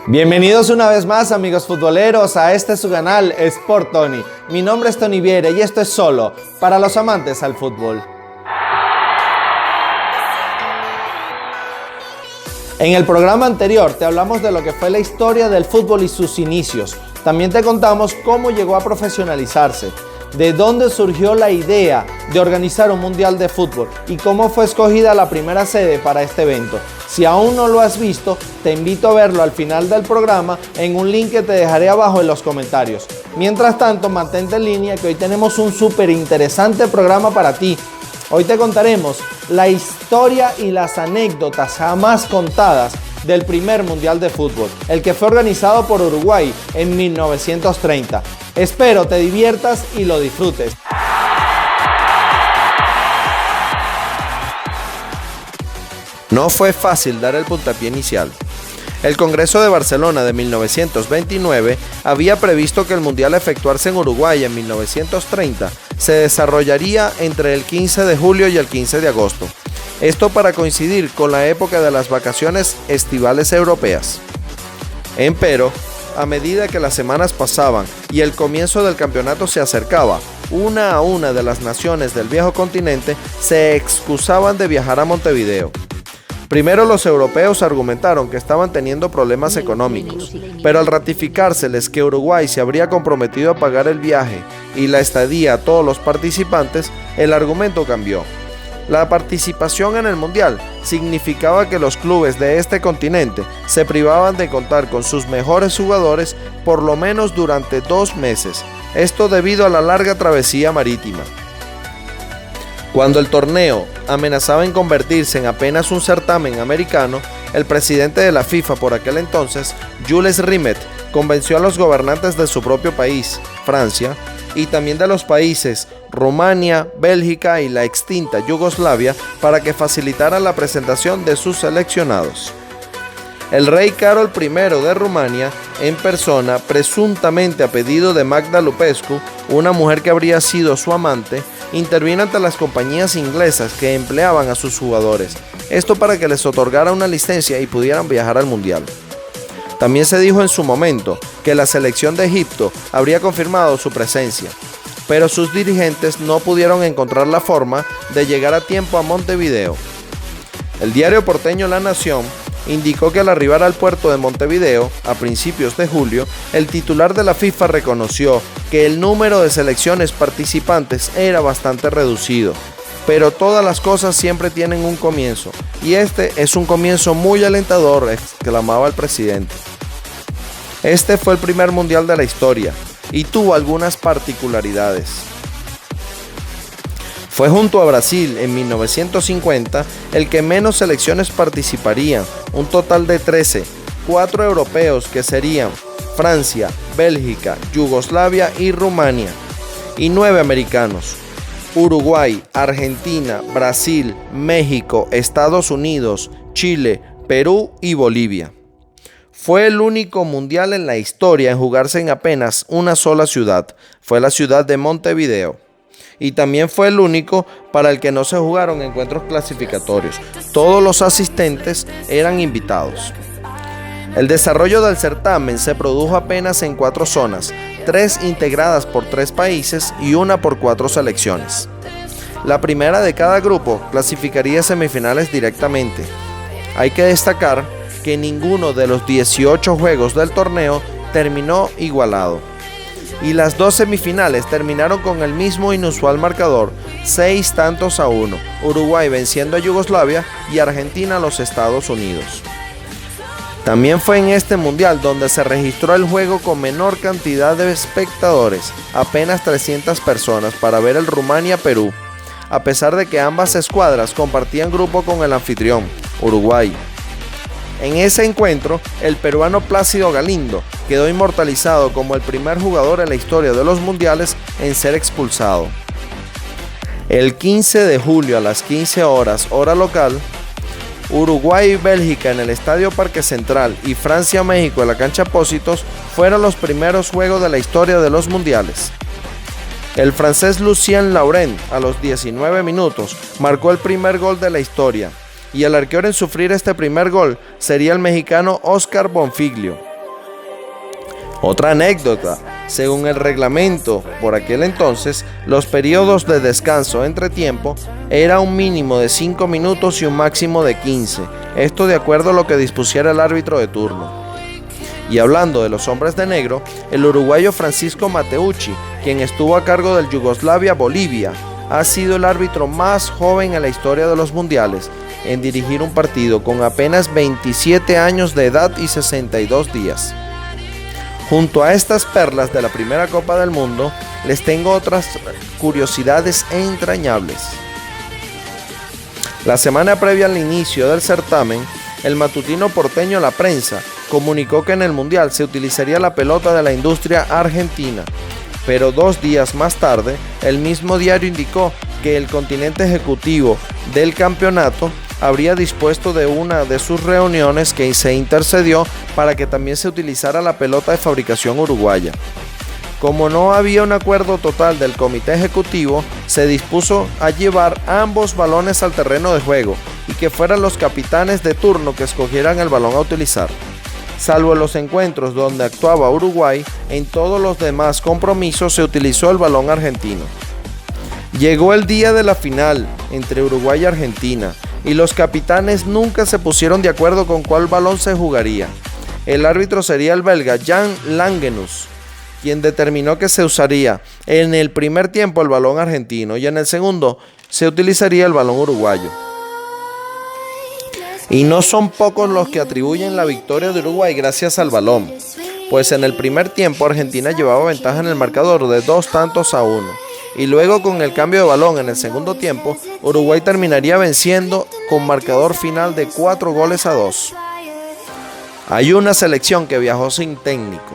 Bienvenidos una vez más, amigos futboleros, a este su canal Sport Tony. Mi nombre es Tony Viera y esto es solo para los amantes al fútbol. En el programa anterior te hablamos de lo que fue la historia del fútbol y sus inicios. También te contamos cómo llegó a profesionalizarse, de dónde surgió la idea de organizar un mundial de fútbol y cómo fue escogida la primera sede para este evento. Si aún no lo has visto, te invito a verlo al final del programa en un link que te dejaré abajo en los comentarios. Mientras tanto, mantente en línea que hoy tenemos un súper interesante programa para ti. Hoy te contaremos la historia y las anécdotas jamás contadas del primer mundial de fútbol, el que fue organizado por Uruguay en 1930. Espero te diviertas y lo disfrutes. No fue fácil dar el puntapié inicial. El Congreso de Barcelona de 1929 había previsto que el mundial a efectuarse en Uruguay en 1930 se desarrollaría entre el 15 de julio y el 15 de agosto. Esto para coincidir con la época de las vacaciones estivales europeas. Empero, a medida que las semanas pasaban y el comienzo del campeonato se acercaba, una a una de las naciones del viejo continente se excusaban de viajar a Montevideo. Primero los europeos argumentaron que estaban teniendo problemas económicos, pero al ratificárseles que Uruguay se habría comprometido a pagar el viaje y la estadía a todos los participantes, el argumento cambió. La participación en el Mundial significaba que los clubes de este continente se privaban de contar con sus mejores jugadores por lo menos durante 2 meses, esto debido a la larga travesía marítima. Cuando el torneo amenazaba en convertirse en apenas un certamen americano, el presidente de la FIFA por aquel entonces, Jules Rimet, convenció a los gobernantes de su propio país, Francia, y también de los países Rumania, Bélgica y la extinta Yugoslavia para que facilitaran la presentación de sus seleccionados. El rey Carol I de Rumania, en persona, presuntamente a pedido de Magda Lupescu, una mujer que habría sido su amante, intervino ante las compañías inglesas que empleaban a sus jugadores, esto para que les otorgara una licencia y pudieran viajar al mundial. También se dijo en su momento que la selección de Egipto habría confirmado su presencia, pero sus dirigentes no pudieron encontrar la forma de llegar a tiempo a Montevideo. El diario porteño La Nación indicó que al arribar al puerto de Montevideo, a principios de julio, el titular de la FIFA reconoció que el número de selecciones participantes era bastante reducido. Pero todas las cosas siempre tienen un comienzo, y este es un comienzo muy alentador, exclamaba el presidente. Este fue el primer mundial de la historia, y tuvo algunas particularidades. Fue junto a Brasil en 1950 el que menos selecciones participarían, un total de 13, 4 europeos que serían Francia, Bélgica, Yugoslavia y Rumania, y 9 americanos, Uruguay, Argentina, Brasil, México, Estados Unidos, Chile, Perú y Bolivia. Fue el único mundial en la historia en jugarse en apenas una sola ciudad, fue la ciudad de Montevideo. Y también fue el único para el que no se jugaron encuentros clasificatorios. Todos los asistentes eran invitados. El desarrollo del certamen se produjo apenas en 4 zonas, 3 integradas por 3 países y una por 4 selecciones. La primera de cada grupo clasificaría semifinales directamente. Hay que destacar que ninguno de los 18 juegos del torneo terminó igualado. Y las 2 semifinales terminaron con el mismo inusual marcador, 6-1, Uruguay venciendo a Yugoslavia y Argentina a los Estados Unidos. También fue en este mundial donde se registró el juego con menor cantidad de espectadores, apenas 300 personas para ver el Rumania-Perú, a pesar de que ambas escuadras compartían grupo con el anfitrión, Uruguay. En ese encuentro, el peruano Plácido Galindo quedó inmortalizado como el primer jugador en la historia de los mundiales en ser expulsado. El 15 de julio a las 15 horas, hora local, Uruguay y Bélgica en el Estadio Parque Central y Francia-México en la cancha Pósitos fueron los primeros juegos de la historia de los mundiales. El francés Lucien Laurent, a los 19 minutos, marcó el primer gol de la historia. y el arquero en sufrir este primer gol sería el mexicano Oscar Bonfiglio. Otra anécdota, según el reglamento por aquel entonces, los periodos de descanso entre tiempo era un mínimo de 5 minutos y un máximo de 15, esto de acuerdo a lo que dispusiera el árbitro de turno. Y hablando de los hombres de negro, el uruguayo Francisco Mateucci, quien estuvo a cargo del Yugoslavia-Bolivia, ha sido el árbitro más joven en la historia de los mundiales en dirigir un partido con apenas 27 años de edad y 62 días. Junto a estas perlas de la primera Copa del Mundo, les tengo otras curiosidades entrañables. La semana previa al inicio del certamen, el matutino porteño La Prensa comunicó que en el Mundial se utilizaría la pelota de la industria argentina, pero 2 días más tarde, el mismo diario indicó que el continente ejecutivo del campeonato habría dispuesto de una de sus reuniones que se intercedió para que también se utilizara la pelota de fabricación uruguaya. Como no había un acuerdo total del comité ejecutivo, se dispuso a llevar ambos balones al terreno de juego y que fueran los capitanes de turno que escogieran el balón a utilizar. Salvo en los encuentros donde actuaba Uruguay, en todos los demás compromisos se utilizó el balón argentino. Llegó el día de la final entre Uruguay y Argentina, y los capitanes nunca se pusieron de acuerdo con cuál balón se jugaría. El árbitro sería el belga Jan Langenus, quien determinó que se usaría en el primer tiempo el balón argentino y en el segundo se utilizaría el balón uruguayo. Y no son pocos los que atribuyen la victoria de Uruguay gracias al balón, pues en el primer tiempo Argentina llevaba ventaja en el marcador de 2-1, y luego con el cambio de balón en el segundo tiempo, Uruguay terminaría venciendo con marcador final de 4-2. Hay una selección que viajó sin técnico.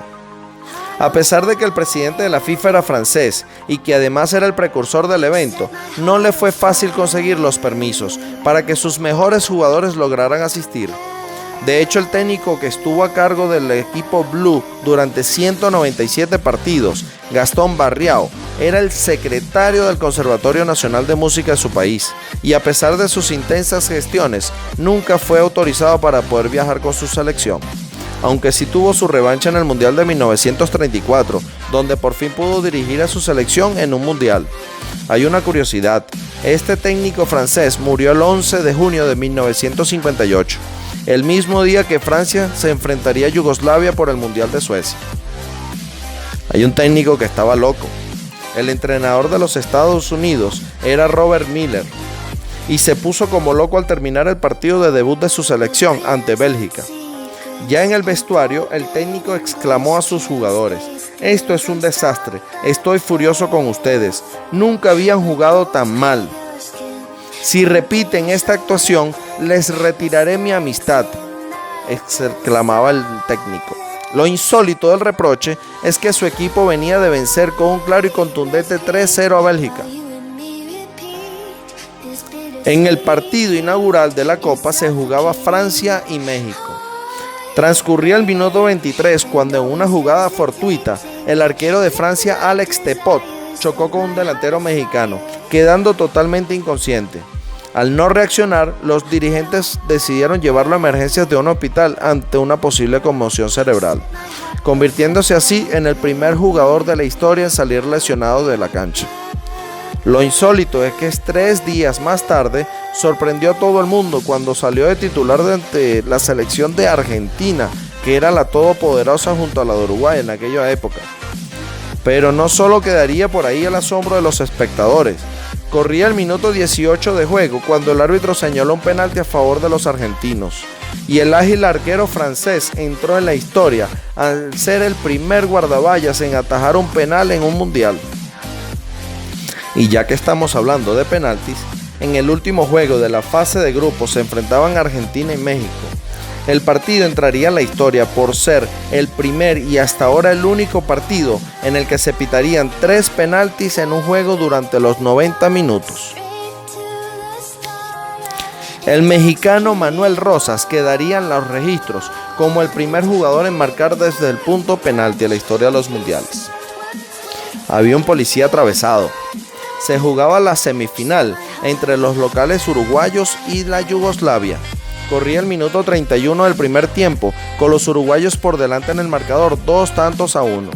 A pesar de que el presidente de la FIFA era francés y que además era el precursor del evento, no le fue fácil conseguir los permisos para que sus mejores jugadores lograran asistir. De hecho, el técnico que estuvo a cargo del equipo Blue durante 197 partidos, Gastón Barriao, era el secretario del Conservatorio Nacional de Música de su país y a pesar de sus intensas gestiones, nunca fue autorizado para poder viajar con su selección. Aunque sí tuvo su revancha en el Mundial de 1934, donde por fin pudo dirigir a su selección en un Mundial. Hay una curiosidad, este técnico francés murió el 11 de junio de 1958, el mismo día que Francia se enfrentaría a Yugoslavia por el Mundial de Suecia. Hay un técnico que estaba loco. El entrenador de los Estados Unidos era Robert Miller y se puso como loco al terminar el partido de debut de su selección ante Bélgica. Ya en el vestuario, el técnico exclamó a sus jugadores: "Esto es un desastre, estoy furioso con ustedes, nunca habían jugado tan mal. Si repiten esta actuación, les retiraré mi amistad", exclamaba el técnico. Lo insólito del reproche es que su equipo venía de vencer con un claro y contundente 3-0 a Bélgica. En el partido inaugural de la Copa se jugaba Francia y México. Transcurría el minuto 23 cuando en una jugada fortuita el arquero de Francia Alex Tepot chocó con un delantero mexicano, quedando totalmente inconsciente. Al no reaccionar, los dirigentes decidieron llevarlo a emergencias de un hospital ante una posible conmoción cerebral, convirtiéndose así en el primer jugador de la historia en salir lesionado de la cancha. Lo insólito es que 3 días más tarde sorprendió a todo el mundo cuando salió de titular ante la selección de Argentina, que era la todopoderosa junto a la de Uruguay en aquella época. Pero no solo quedaría por ahí el asombro de los espectadores. Corría el minuto 18 de juego cuando el árbitro señaló un penalti a favor de los argentinos y el ágil arquero francés entró en la historia al ser el primer guardaballas en atajar un penal en un mundial. Y ya que estamos hablando de penaltis, en el último juego de la fase de grupos se enfrentaban Argentina y México. El partido entraría a la historia por ser el primer y hasta ahora el único partido en el que se pitarían 3 penaltis en un juego durante los 90 minutos. El mexicano Manuel Rosas quedaría en los registros como el primer jugador en marcar desde el punto penalti en la historia de los mundiales. Había un policía atravesado. Se jugaba la semifinal entre los locales uruguayos y la Yugoslavia. Corría el minuto 31 del primer tiempo, con los uruguayos por delante en el marcador 2-1,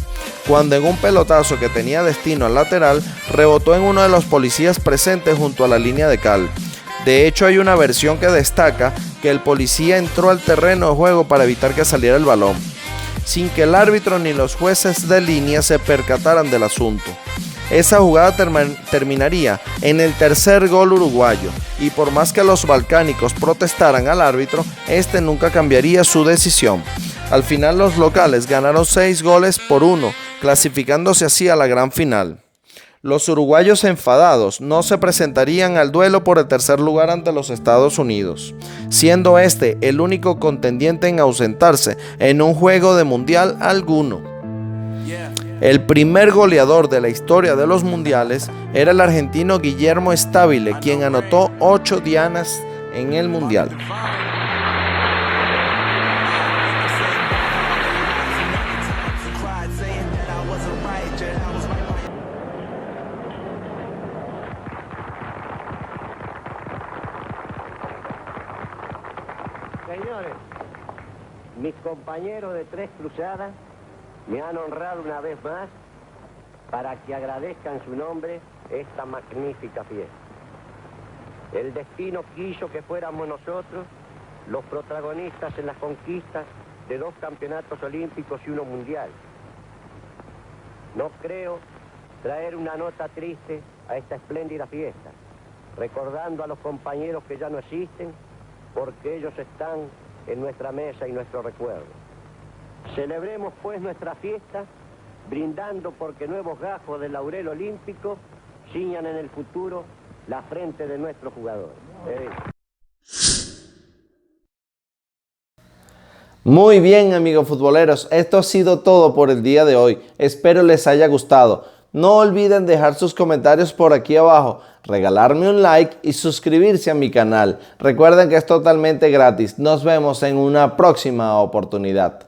cuando en un pelotazo que tenía destino al lateral, rebotó en uno de los policías presentes junto a la línea de cal. De hecho, hay una versión que destaca que el policía entró al terreno de juego para evitar que saliera el balón, sin que el árbitro ni los jueces de línea se percataran del asunto. Esa jugada terminaría en el tercer gol uruguayo, y por más que los balcánicos protestaran al árbitro, este nunca cambiaría su decisión. Al final los locales ganaron 6-1, clasificándose así a la gran final. Los uruguayos enfadados no se presentarían al duelo por el tercer lugar ante los Estados Unidos, siendo este el único contendiente en ausentarse en un juego de mundial alguno. El primer goleador de la historia de los mundiales era el argentino Guillermo Stabile, quien anotó 8 dianas en el mundial. Señores, mis compañeros de Tres Cruzadas me han honrado una vez más para que agradezcan en su nombre esta magnífica fiesta. El destino quiso que fuéramos nosotros los protagonistas en las conquistas de 2 campeonatos olímpicos y 1 mundial. No creo traer una nota triste a esta espléndida fiesta, recordando a los compañeros que ya no existen, porque ellos están en nuestra mesa y nuestro recuerdo. Celebremos pues nuestra fiesta, brindando porque nuevos gajos del laurel olímpico ciñan en el futuro la frente de nuestros jugadores. Muy bien, amigos futboleros, esto ha sido todo por el día de hoy. Espero les haya gustado. No olviden dejar sus comentarios por aquí abajo, regalarme un like y suscribirse a mi canal. Recuerden que es totalmente gratis. Nos vemos en una próxima oportunidad.